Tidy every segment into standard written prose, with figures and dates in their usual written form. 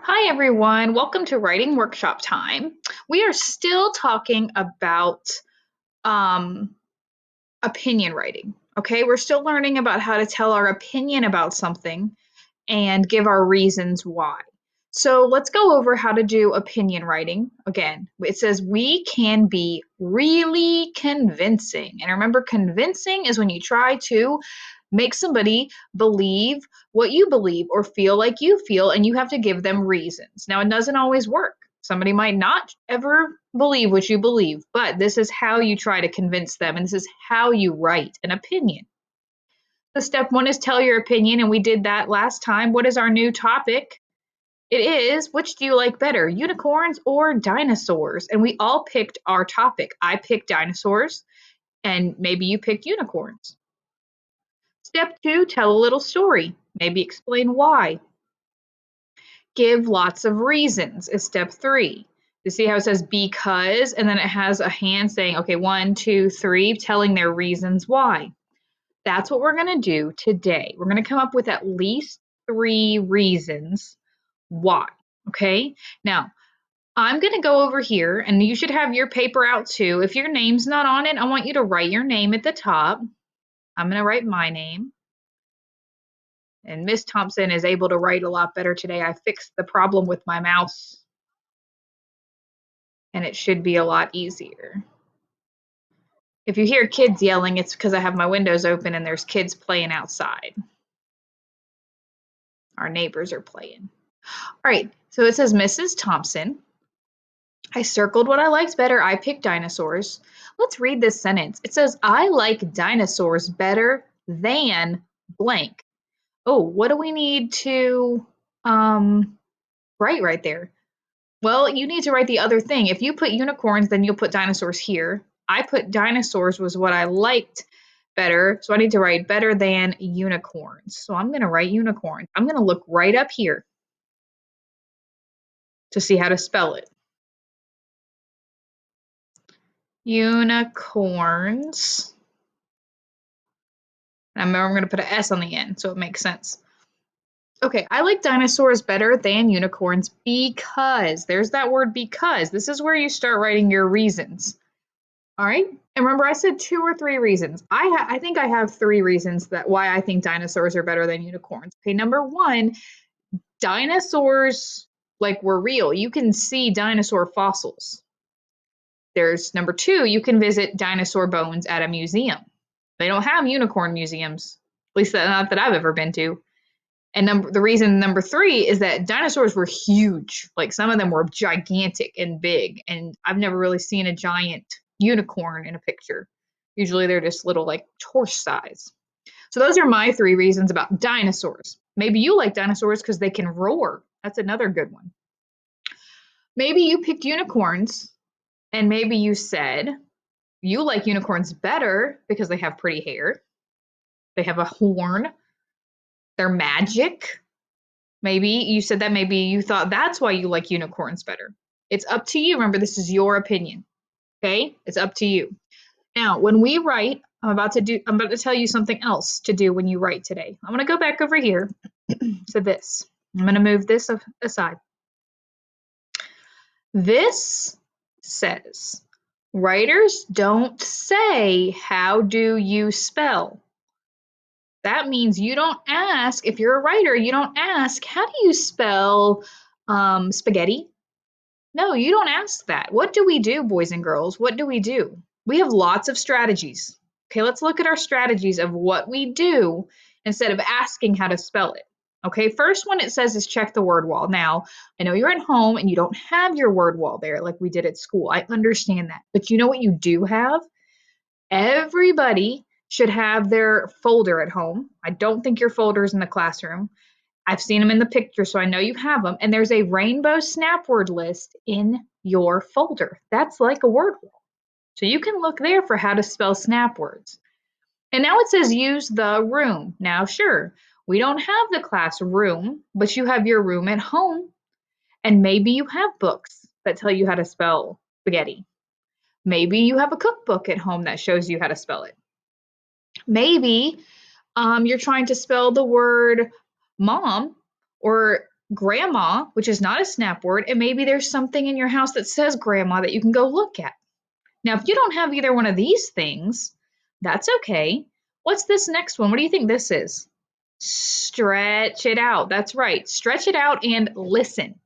Hi, everyone. Welcome to Writing Workshop Time. We are still talking about um, opinion writing. Okay, we're still learning about how to tell our opinion about something and give our reasons why. So let's go over how to do opinion writing. Again, it says we can be really convincing. And remember, convincing is when you try to make somebody believe what you believe or feel like you feel, and you have to give them reasons. Now, it doesn't always work. Somebody might not ever believe what you believe, but this is how you try to convince them, and this is how you write an opinion. So step one is tell your opinion, and we did that last time. What is our new topic? It is, which do you like better, unicorns or dinosaurs? And we all picked our topic. I picked dinosaurs, and maybe you picked unicorns. Step two, tell a little story. Maybe explain why. Give lots of reasons is step three. You see how it says because, and then it has a hand saying, okay, 1, 2, 3, telling their reasons why. That's what we're going to do today. We're going to come up with at least 3 reasons why. Okay. Now, I'm going to go over here, and you should have your paper out too. If your name's not on it, I want you to write your name at the top. I'm going to write my name. And Miss Thompson is able to write a lot better today. I fixed the problem with my mouse, and it should be a lot easier. If you hear kids yelling, it's because I have my windows open and there's kids playing outside. Our neighbors are playing. All right, so it says Mrs. Thompson. I circled what I liked better. I picked dinosaurs. Let's read this sentence. It says, I like dinosaurs better than blank. Oh, what do we need to write right there? Well, you need to write the other thing. If you put unicorns, then you'll put dinosaurs here. I put dinosaurs was what I liked better, so I need to write better than unicorns. So I'm going to write unicorn. I'm going to look right up here to see how to spell it. Unicorns. And I'm going to put an S on the end so it makes sense. Okay, I like dinosaurs better than unicorns because there's that word because. This is where you start writing your reasons. All right. And remember, I said 2 or 3 reasons. I think I have 3 reasons that why I think dinosaurs are better than unicorns. Okay, number 1, dinosaurs were real. You can see dinosaur fossils. There's number 2, you can visit dinosaur bones at a museum. They don't have unicorn museums, at least not that I've ever been to. And the reason number 3 is that dinosaurs were huge. Like some of them were gigantic and big, and I've never really seen a giant unicorn in a picture. Usually they're just little like horse size. So those are my 3 reasons about dinosaurs. Maybe you like dinosaurs because they can roar. That's another good one. Maybe you picked unicorns, and maybe you said you like unicorns better because they have pretty hair. They have a horn. They're magic. Maybe you said that, maybe you thought that's why you like unicorns better. It's up to you. Remember, this is your opinion. Okay? It's up to you. Now, when we write, I'm about to tell you something else to do when you write today. I'm going to go back over here to this. I'm going to move this aside. This says, writers don't say, how do you spell? That means you don't ask, if you're a writer, you don't ask, how do you spell spaghetti? No, you don't ask that. What do we do, boys and girls? What do? We have lots of strategies. Okay, let's look at our strategies of what we do instead of asking how to spell it. Okay, first one it says is check the word wall. Now, I know you're at home and you don't have your word wall there like we did at school. I understand that. But you know what you do have? Everybody should have their folder at home. I don't think your folder is in the classroom. I've seen them in the picture, so I know you have them. And there's a rainbow snap word list in your folder. That's like a word wall. So you can look there for how to spell snap words. And now it says use the room. Now, sure, we don't have the classroom, but you have your room at home. And maybe you have books that tell you how to spell spaghetti. Maybe you have a cookbook at home that shows you how to spell it. Maybe you're trying to spell the word mom, or grandma, which is not a snap word, and maybe there's something in your house that says grandma that you can go look at. Now, if you don't have either one of these things, that's okay. What's this next one? What do you think this is? Stretch it out. That's right. Stretch it out and listen,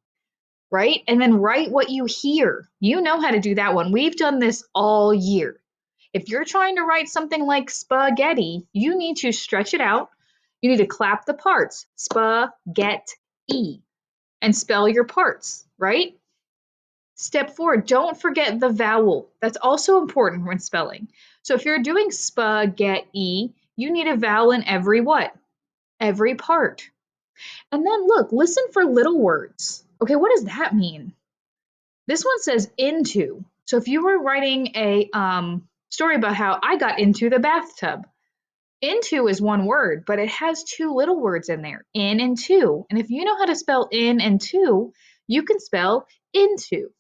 right? And then write what you hear. You know how to do that one. We've done this all year. If you're trying to write something like spaghetti, you need to stretch it out. You need to clap the parts, spaghetti, and spell your parts, right? Step 4, don't forget the vowel. That's also important when spelling. So if you're doing spaghetti, you need a vowel in every what? Every part. And then look, listen for little words. Okay, what does that mean? This one says into. So if you were writing a story about how I got into the bathtub, into is one word, but it has two little words in there, in and to. And if you know how to spell in and to, you can spell into.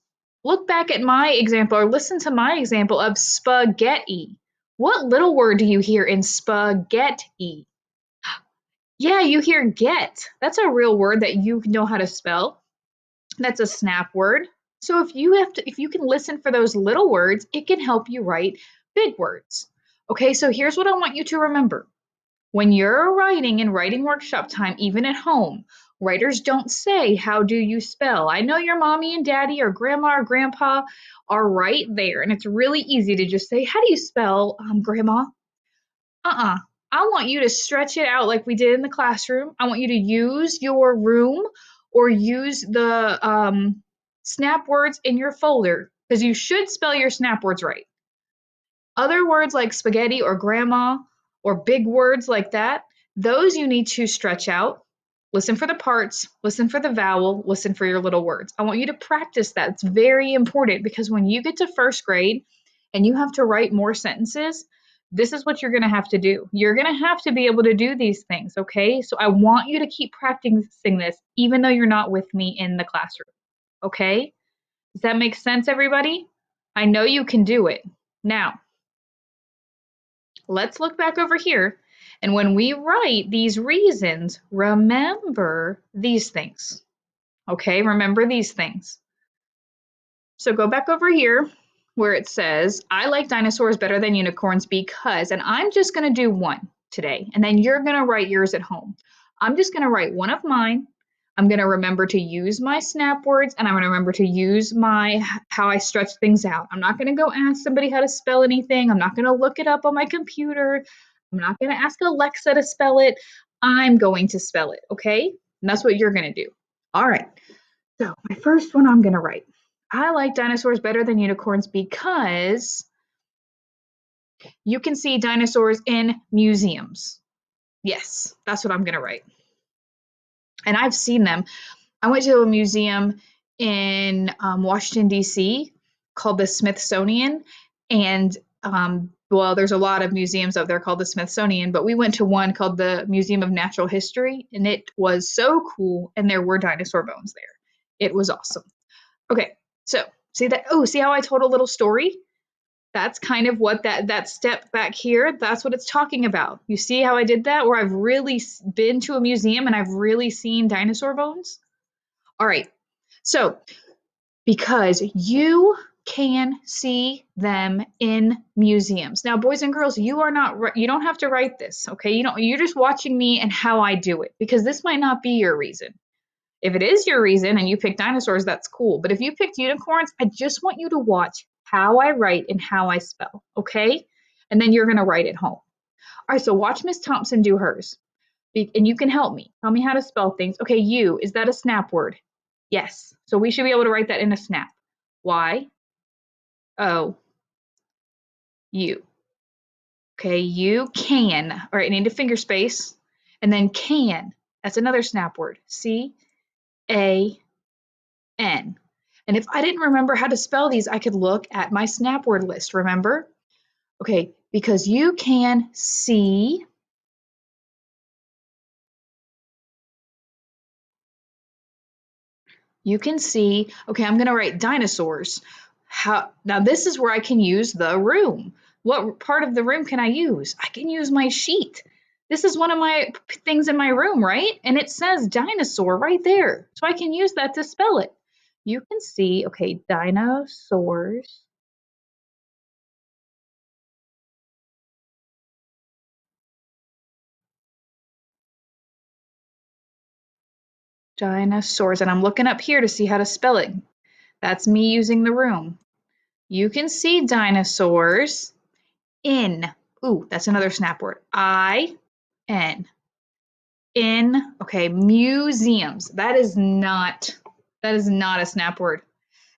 Look back at my example or listen to my example of spaghetti. What little word do you hear in spaghetti? Yeah, you hear get. That's a real word that you know how to spell. That's a snap word. So if you can listen for those little words, it can help you write big words. Okay, so here's what I want you to remember. When you're writing in writing workshop time, even at home, writers don't say, how do you spell? I know your mommy and daddy or grandma or grandpa are right there, and it's really easy to just say, how do you spell grandma? I want you to stretch it out like we did in the classroom. I want you to use your room or use the snap words in your folder because you should spell your snap words right. Other words like spaghetti or grandma or big words like that, those you need to stretch out. Listen for the parts, listen for the vowel, listen for your little words. I want you to practice that. It's very important because when you get to first grade and you have to write more sentences, this is what you're going to have to do. You're going to have to be able to do these things, okay? So I want you to keep practicing this even though you're not with me in the classroom, okay? Does that make sense, everybody? I know you can do it. Now, let's look back over here. And when we write these reasons, remember these things. Okay, remember these things. So go back over here where it says, I like dinosaurs better than unicorns because, and I'm just going to do one today, and then you're going to write yours at home. I'm just going to write one of mine. I'm going to remember to use my snap words, and I'm going to remember to use my how I stretch things out. I'm not going to go ask somebody how to spell anything. I'm not going to look it up on my computer. I'm not going to ask Alexa to spell it. I'm going to spell it, okay? And that's what you're going to do. All right. So my first one I'm going to write. I like dinosaurs better than unicorns because you can see dinosaurs in museums. Yes, that's what I'm going to write. And I've seen them. I went to a museum in Washington, D.C. called the Smithsonian. And well, there's a lot of museums out there called the Smithsonian, but we went to one called the Museum of Natural History, and it was so cool. And there were dinosaur bones there. It was awesome. Okay, so see that? Oh, see how I told a little story? That's kind of what that step back here, that's what it's talking about. You see how I did that? Where I've really been to a museum and I've really seen dinosaur bones? All right. So, because you can see them in museums. Now, boys and girls, you don't have to write this, okay? You're just watching me and how I do it because this might not be your reason. If it is your reason and you pick dinosaurs, that's cool. But if you picked unicorns, I just want you to watch how I write and how I spell, okay? And then you're going to write it home. All right, so watch Miss Thompson do hers. And you can help me. Tell me how to spell things. Okay, you, is that a snap word? Yes. So we should be able to write that in a snap. Y, O, U. Okay, you can. All right, I need a finger space. And then can. That's another snap word. C, A, N. And if I didn't remember how to spell these, I could look at my snap word list, remember? Okay, because you can see, okay, I'm going to write dinosaurs. Now this is where I can use the room. What part of the room can I use? I can use my sheet. This is one of my things in my room, right? And it says dinosaur right there. So I can use that to spell it. You can see, okay, dinosaurs. Dinosaurs. And I'm looking up here to see how to spell it. That's me using the room. You can see dinosaurs in. Ooh, that's another snap word. I-N. In, okay, museums. That is not a snap word.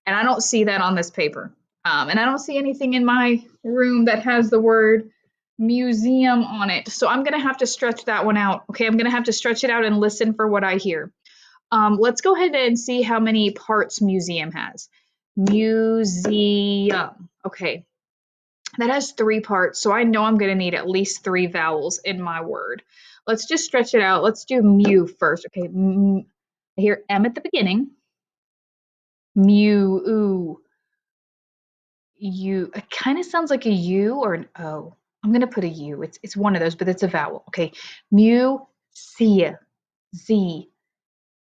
And I don't see that on this paper. And I don't see anything in my room that has the word museum on it. So I'm going to have to stretch that one out. Okay, I'm going to have to stretch it out and listen for what I hear. Let's go ahead and see how many parts museum has. Museum. Okay, that has 3 parts, so I know I'm going to need at least 3 vowels in my word. Let's just stretch it out. Let's do mu first. Okay, I hear M at the beginning. Mu, ooh, U. It kind of sounds like a U or an O. I'm going to put a U. It's one of those, but it's a vowel. Okay, mu, Z, Z,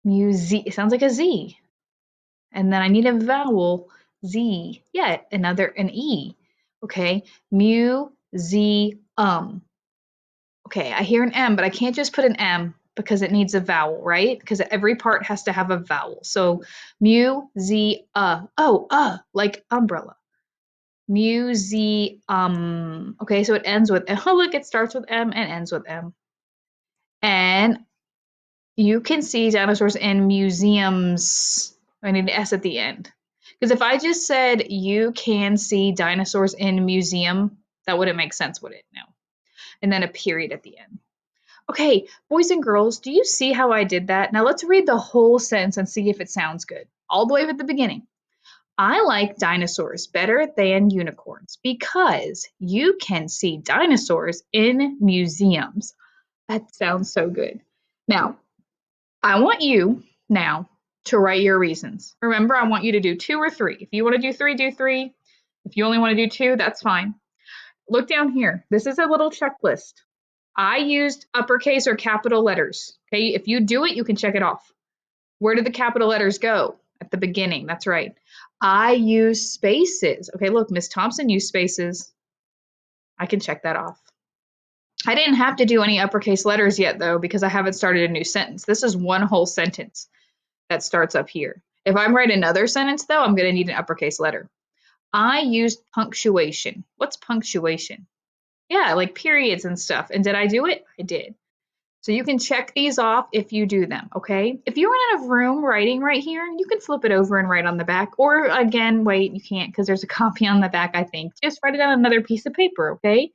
mu, Z. It sounds like a Z. And then I need a vowel, Z. Yeah, an E. Okay, mu, Z, Okay, I hear an M, but I can't just put an M because it needs a vowel, right? Because every part has to have a vowel. So mu, Z, oh, like umbrella. Mu, Z, Okay, so it ends with, oh, look, it starts with M and ends with M. And you can see dinosaurs in museums. I need an S at the end. Because if I just said you can see dinosaurs in museum, that wouldn't make sense, would it? No. And then a period at the end. Okay, boys and girls, do you see how I did that? Now let's read the whole sentence and see if it sounds good. All the way at the beginning. I like dinosaurs better than unicorns because you can see dinosaurs in museums. That sounds so good. Now, I want you now to write your reasons. Remember, I want you to do 2 or 3. If you want to do 3, do 3. If you only want to do 2, that's fine. Look down here. This is a little checklist. I used uppercase or capital letters. Okay, if you do it, you can check it off. Where did the capital letters go? At the beginning. That's right. I use spaces. Okay, look, Miss Thompson used spaces. I can check that off. I didn't have to do any uppercase letters yet, though, because I haven't started a new sentence. This is one whole sentence that starts up here. If I write another sentence, though, I'm going to need an uppercase letter. I used punctuation. What's punctuation? Yeah, like periods and stuff. And did I do it? I did. So you can check these off if you do them, okay? If you run out of room writing right here, you can flip it over and write on the back. Or again, wait, you can't because there's a copy on the back, I think. Just write it on another piece of paper, okay?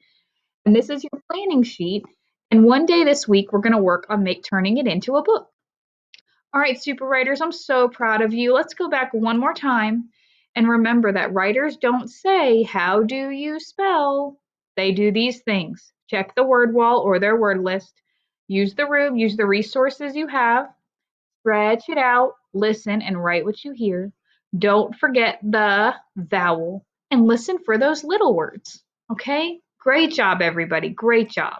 And this is your planning sheet. And one day this week, we're going to work on turning it into a book. All right, super writers, I'm so proud of you. Let's go back one more time. And remember that writers don't say, how do you spell? They do these things. Check the word wall or their word list. Use the room, use the resources you have. Stretch it out, listen, and write what you hear. Don't forget the vowel and listen for those little words. Okay? Great job, everybody. Great job.